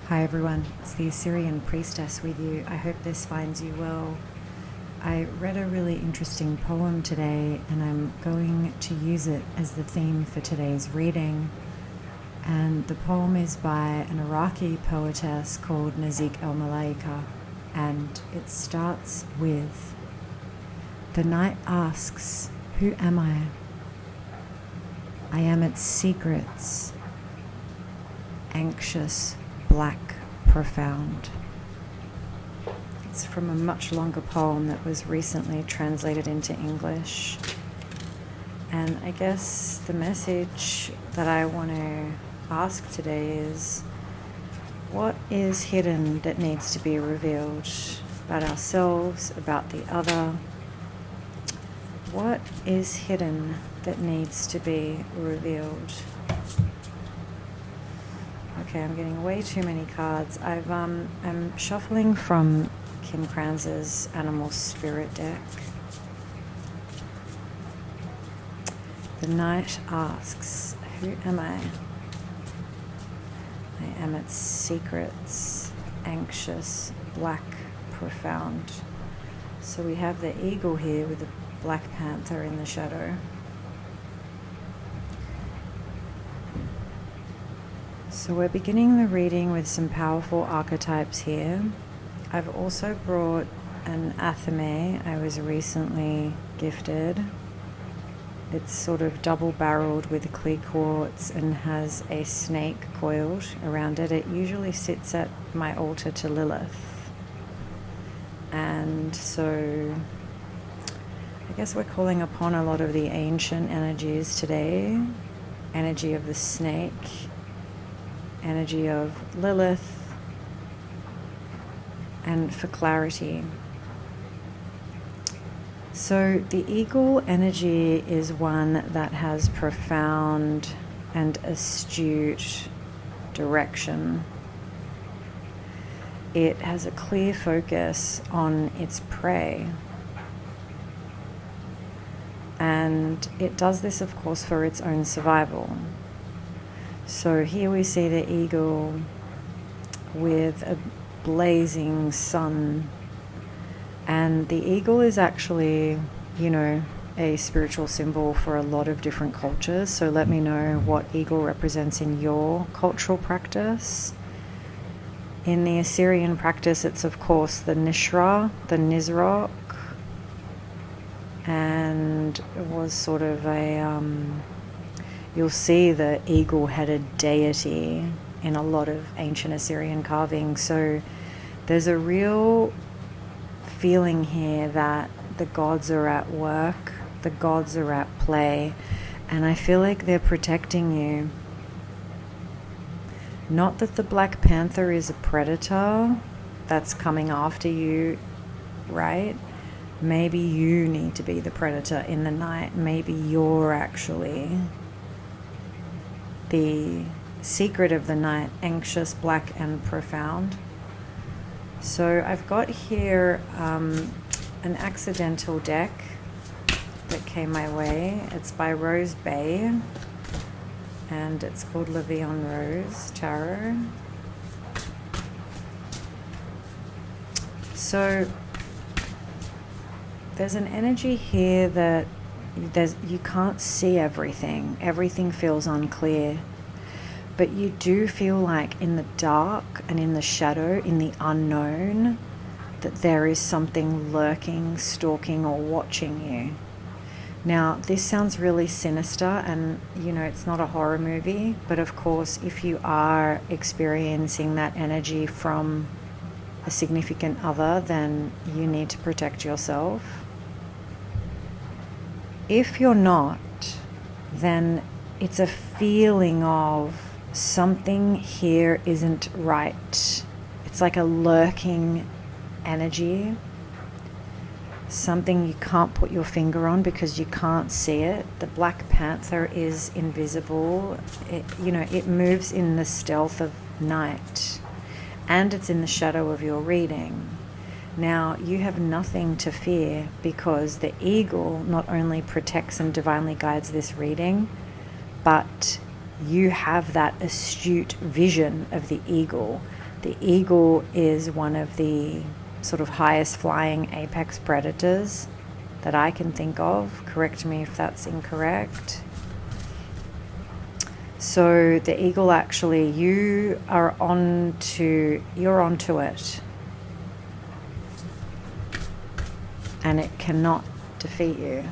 Hi everyone, it's the Assyrian priestess with you. I hope this finds you well. I read a really interesting poem today and I'm going to use it as the theme for today's reading. And the poem is by an Iraqi poetess called Nazik el-Malaika, and it starts with, "The night asks, who am I? I am its secrets, anxious, black, profound." It's from a much longer poem that was recently translated into English. And I guess the message that I want to ask today is, what is hidden that needs to be revealed about ourselves, about the other? What is hidden that needs to be revealed? Okay, I'm getting way too many cards. I'm shuffling from Kim Krans's Animal Spirit deck. The night asks, who am I? I am its secrets, anxious, black, profound. So we have the eagle here with the Black Panther in the shadow. So we're beginning the reading with some powerful archetypes here. I've also brought an athame I was recently gifted. It's sort of double-barreled with clear quartz and has a snake coiled around it. It usually sits at my altar to Lilith. And so I guess we're calling upon a lot of the ancient energies today. Energy of the snake, energy of Lilith, and for clarity. So the eagle energy is one that has profound and astute direction. It has a clear focus on its prey. And it does this, of course, for its own survival. So here we see the eagle with a blazing sun. And the eagle is actually, a spiritual symbol for a lot of different cultures. So let me know what eagle represents in your cultural practice. In the Assyrian practice, it's of course the Nishra, the Nizraq, and it was sort of you'll see the eagle-headed deity in a lot of ancient Assyrian carving. So there's a real feeling here that the gods are at work, the gods are at play, and I feel like they're protecting you. Not that the Black Panther is a predator that's coming after you, right? Maybe you need to be the predator in the night. Maybe you're actually the secret of the night, anxious, black, and profound. So I've got here an accidental deck that came my way. It's by Rose Bae, and it's called Vie En Rose Tarot. So there's an energy here that you can't see everything. Everything feels unclear. But you do feel like in the dark and in the shadow, in the unknown, that there is something lurking, stalking, or watching you. Now, this sounds really sinister, and it's not a horror movie, but of course, if you are experiencing that energy from a significant other, then you need to protect yourself. If you're not, then it's a feeling of something here isn't right. It's like a lurking energy, something you can't put your finger on because you can't see it. The Black Panther is invisible. It moves in the stealth of night, and it's in the shadow of your reading. Now, you have nothing to fear because the eagle not only protects and divinely guides this reading, but you have that astute vision of the eagle The eagle is one of the sort of highest flying apex predators that I can think of. Correct me if that's incorrect. So the eagle, actually, you're onto it. And it cannot defeat you.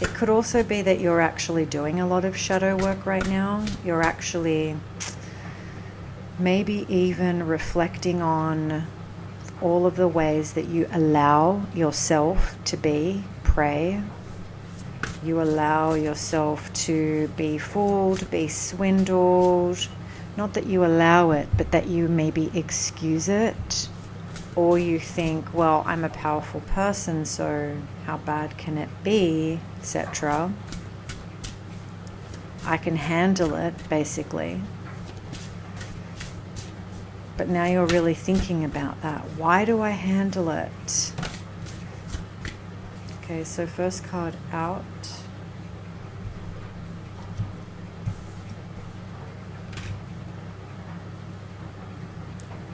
It could also be that you're actually doing a lot of shadow work right now. You're actually maybe even reflecting on all of the ways that you allow yourself to be prey. You allow yourself to be fooled, be swindled. Not that you allow it, but that you maybe excuse it. Or you think, well, I'm a powerful person, so how bad can it be, etc. I can handle it, basically. But now you're really thinking about that. Why do I handle it? Okay, so first card out.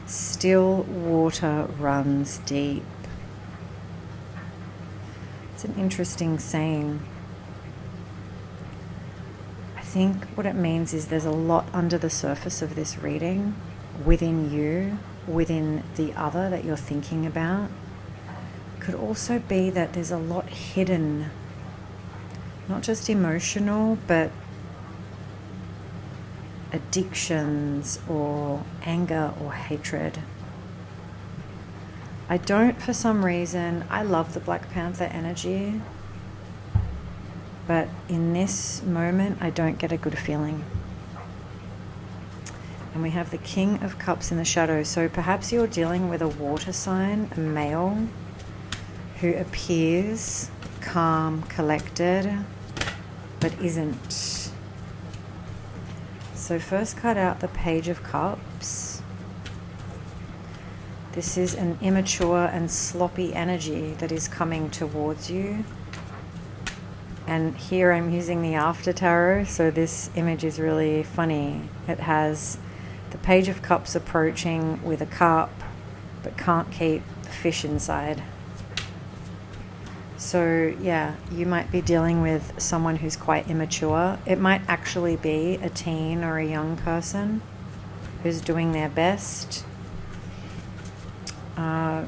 Still water runs deep. It's an interesting saying. I think what it means is there's a lot under the surface of this reading, within you, within the other that you're thinking about. It could also be that there's a lot hidden, not just emotional, but addictions or anger or hatred. I don't, for some reason, I love the Black Panther energy, but in this moment I don't get a good feeling. And we have the King of Cups in the shadow, so perhaps you're dealing with a water sign, a male, who appears calm, collected, but isn't. So first card out, the Page of Cups. This is an immature and sloppy energy that is coming towards you. And here I'm using the After Tarot, so this image is really funny. It has the Page of Cups approaching with a cup, but can't keep the fish inside. So yeah, you might be dealing with someone who's quite immature. It might actually be a teen or a young person who's doing their best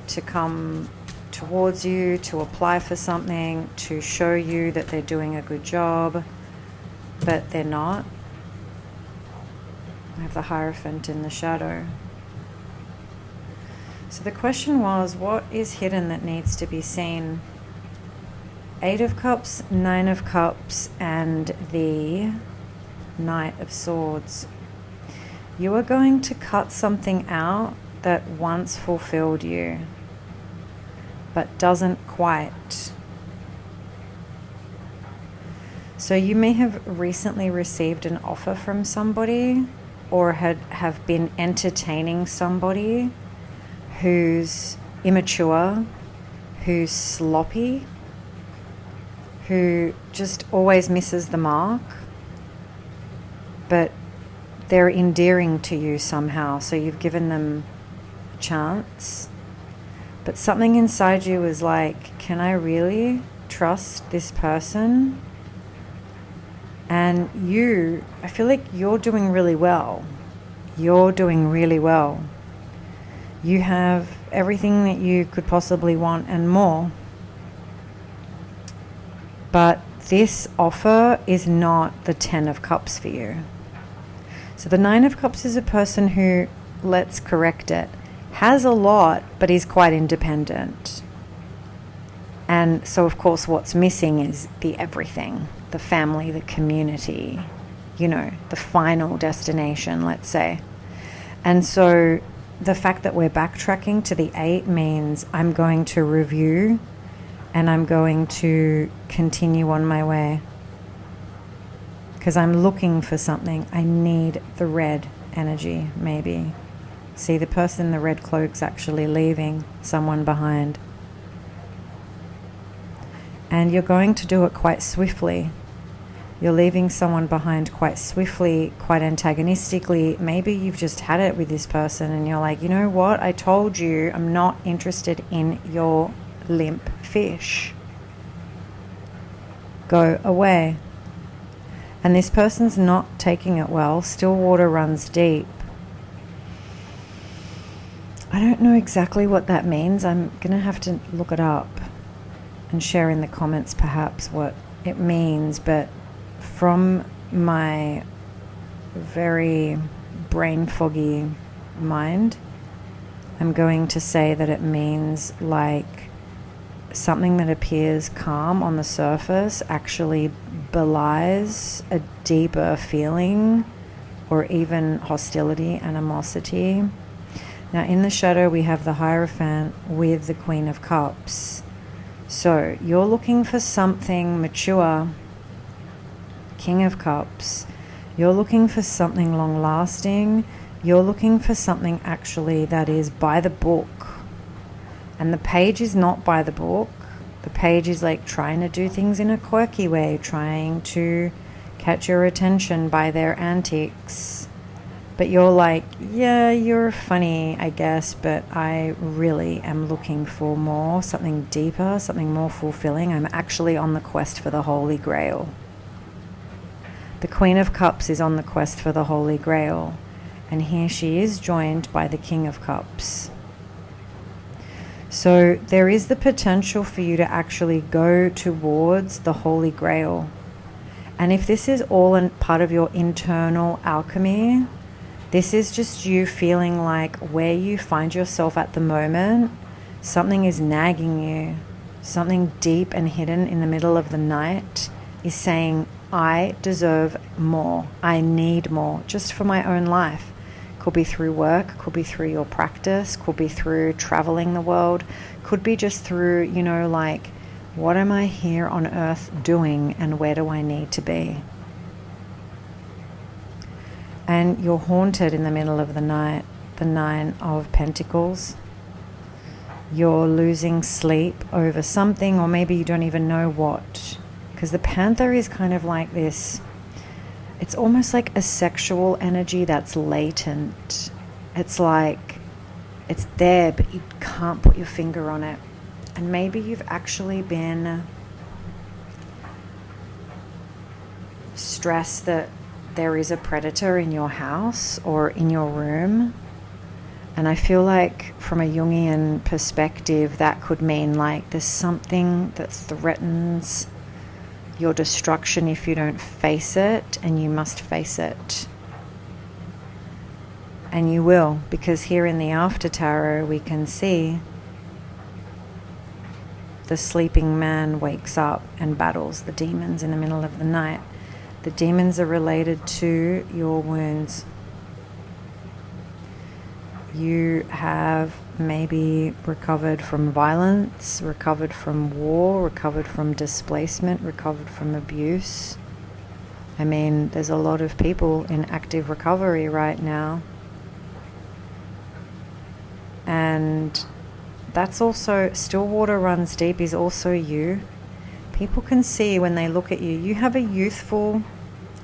to come towards you, to apply for something, to show you that they're doing a good job, but they're not. I have the Hierophant in the shadow. So the question was, what is hidden that needs to be seen? 8 of Cups, 9 of Cups, and the Knight of Swords. You are going to cut something out that once fulfilled you, but doesn't quite. So you may have recently received an offer from somebody, or have been entertaining somebody who's immature, who's sloppy, who just always misses the mark, but they're endearing to you somehow, so you've given them a chance. But something inside you is like, can I really trust this person? And I feel like you're doing really well. You're doing really well. You have everything that you could possibly want and more. But this offer is not the 10 of Cups for you. So the 9 of Cups is a person who, let's correct it, has a lot, but is quite independent. And so, of course, what's missing is the everything, the family, the community, the final destination, let's say. And so the fact that we're backtracking to the 8 means I'm going to review and I'm going to continue on my way, because I'm looking for something. I need the red energy, maybe. See, the person in the red cloak's actually leaving someone behind. And you're going to do it quite swiftly. You're leaving someone behind quite swiftly, quite antagonistically. Maybe you've just had it with this person and you're like, you know what? I told you I'm not interested in your limp fish. Go away. And this person's not taking it well. Still water runs deep. I don't know exactly what that means. I'm going to have to look it up and share in the comments perhaps what it means, but from my very brain foggy mind, I'm going to say that it means like something that appears calm on the surface actually belies a deeper feeling or even hostility, animosity. Now in the shadow we have the Hierophant with the Queen of Cups. So you're looking for something mature, King of Cups. You're looking for something long lasting. You're looking for something actually that is by the book. And the page is not by the book. The page is like trying to do things in a quirky way, trying to catch your attention by their antics. But you're like, yeah, you're funny, I guess, but I really am looking for more, something deeper, something more fulfilling. I'm actually on the quest for the Holy Grail. The Queen of Cups is on the quest for the Holy Grail, and here she is joined by the King of Cups. So there is the potential for you to actually go towards the Holy Grail. And if this is all part of your internal alchemy, this is just you feeling like where you find yourself at the moment, something is nagging you, something deep and hidden in the middle of the night is saying, I deserve more. I need more just for my own life. Could be through work, could be through your practice, could be through traveling the world, could be just through, you know, like, what am I here on earth doing and where do I need to be? And you're haunted in the middle of the night, the Nine of Pentacles. You're losing sleep over something, or maybe you don't even know what. Because the Panther is kind of like this, it's almost like a sexual energy that's latent. It's like, it's there, but you can't put your finger on it. And maybe you've actually been stressed that there is a predator in your house or in your room. And I feel like from a Jungian perspective, that could mean like there's something that threatens your destruction if you don't face it, and you must face it. And you will, because here in the After Tarot we can see the sleeping man wakes up and battles the demons in the middle of the night. The demons are related to your wounds. You have maybe recovered from violence, recovered from war, recovered from displacement, recovered from abuse. I mean, there's a lot of people in active recovery right now. And that's also, still water runs deep is also you. People can see when they look at you, you have a youthful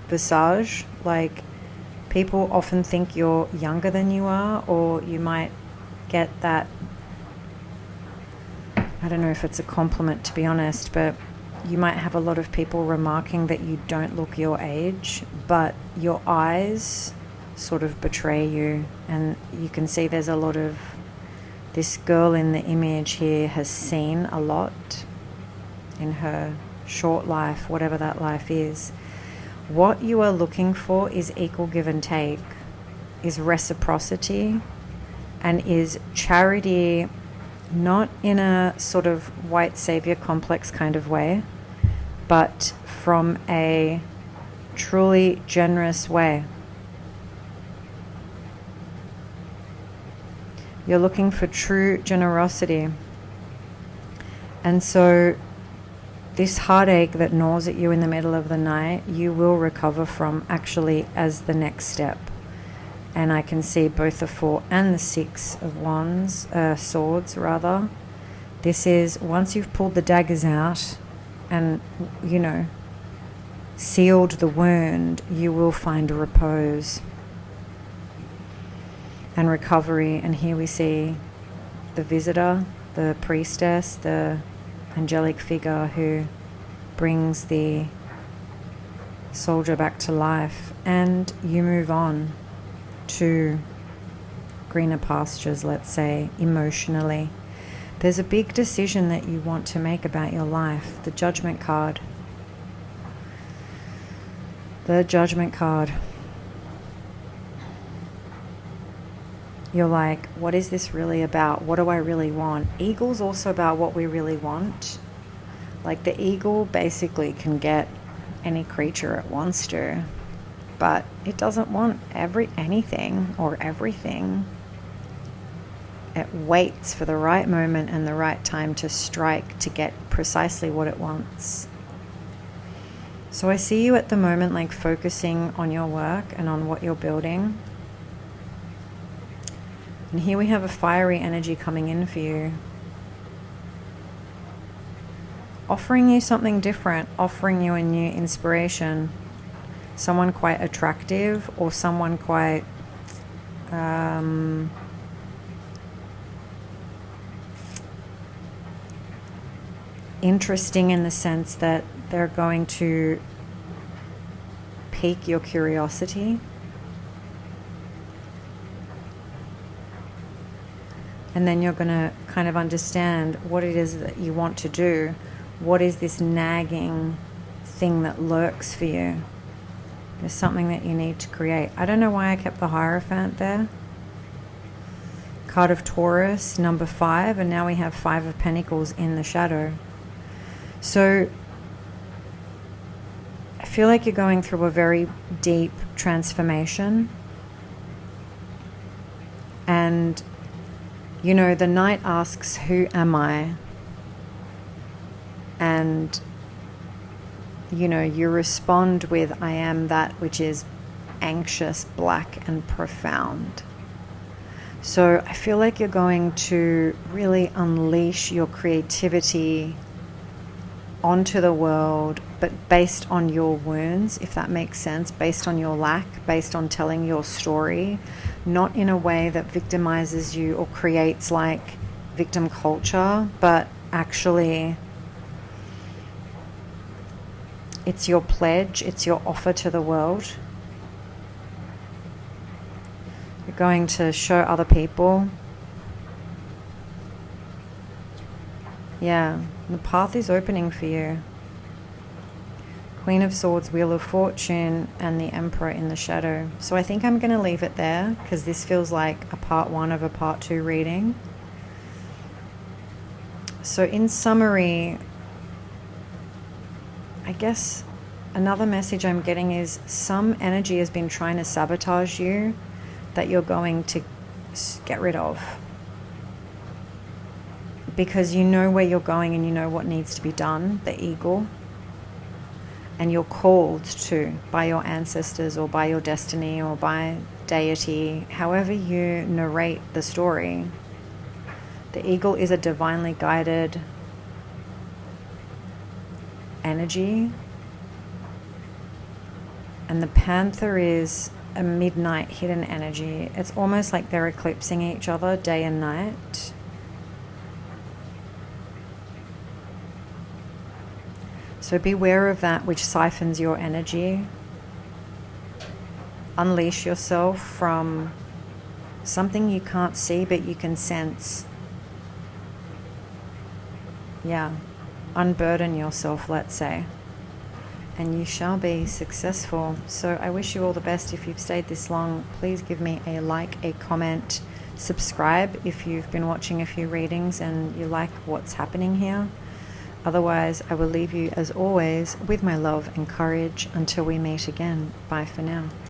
visage, like people often think you're younger than you are, or you might get that, I don't know if it's a compliment to be honest, but you might have a lot of people remarking that you don't look your age, but your eyes sort of betray you. And you can see there's a lot of, this girl in the image here has seen a lot in her short life, whatever that life is. What you are looking for is equal give and take, is reciprocity, and is charity, not in a sort of white savior complex kind of way, but from a truly generous way. You're looking for true generosity. And so this heartache that gnaws at you in the middle of the night, you will recover from actually as the next step. And I can see both the 4 and the 6 of wands, swords rather. This is once you've pulled the daggers out and, you know, sealed the wound, you will find repose and recovery. And here we see the visitor, the priestess, the angelic figure who brings the soldier back to life, and you move on to greener pastures, let's say, emotionally. There's a big decision that you want to make about your life. The Judgment card. The Judgment card. You're like, what is this really about? What do I really want? Eagle's also about what we really want. Like, the eagle basically can get any creature it wants to, but it doesn't want anything or everything. It waits for the right moment and the right time to strike to get precisely what it wants. So I see you at the moment like focusing on your work and on what you're building. And here we have a fiery energy coming in for you, offering you something different, offering you a new inspiration, someone quite attractive or someone quite interesting, in the sense that they're going to pique your curiosity. And then you're going to kind of understand what it is that you want to do. What is this nagging thing that lurks for you? There's something that you need to create. I don't know why I kept the Hierophant there. Card of Taurus, number 5, and now we have 5 of Pentacles in the shadow. So I feel like you're going through a very deep transformation. And you know, the Knight asks, who am I? And, you know, you respond with, I am that which is anxious, black, and profound. So I feel like you're going to really unleash your creativity onto the world, but based on your wounds, if that makes sense, based on your lack, based on telling your story, not in a way that victimizes you or creates like victim culture, but actually it's your pledge, it's your offer to the world. You're going to show other people. Yeah, the path is opening for you. Queen of Swords, Wheel of Fortune, and the Emperor in the shadow. So I think I'm going to leave it there, because this feels like a part 1 of a part 2 reading. So in summary, I guess another message I'm getting is some energy has been trying to sabotage you that you're going to get rid of. Because you know where you're going and you know what needs to be done, the eagle. And you're called to by your ancestors or by your destiny or by deity, however you narrate the story. The eagle is a divinely guided energy. And the panther is a midnight hidden energy. It's almost like they're eclipsing each other day and night. So beware of that which siphons your energy. Unleash yourself from something you can't see but you can sense. Yeah, unburden yourself, let's say. And you shall be successful. So I wish you all the best. If you've stayed this long, please give me a like, a comment, subscribe if you've been watching a few readings and you like what's happening here. Otherwise, I will leave you, as always, with my love and courage until we meet again. Bye for now.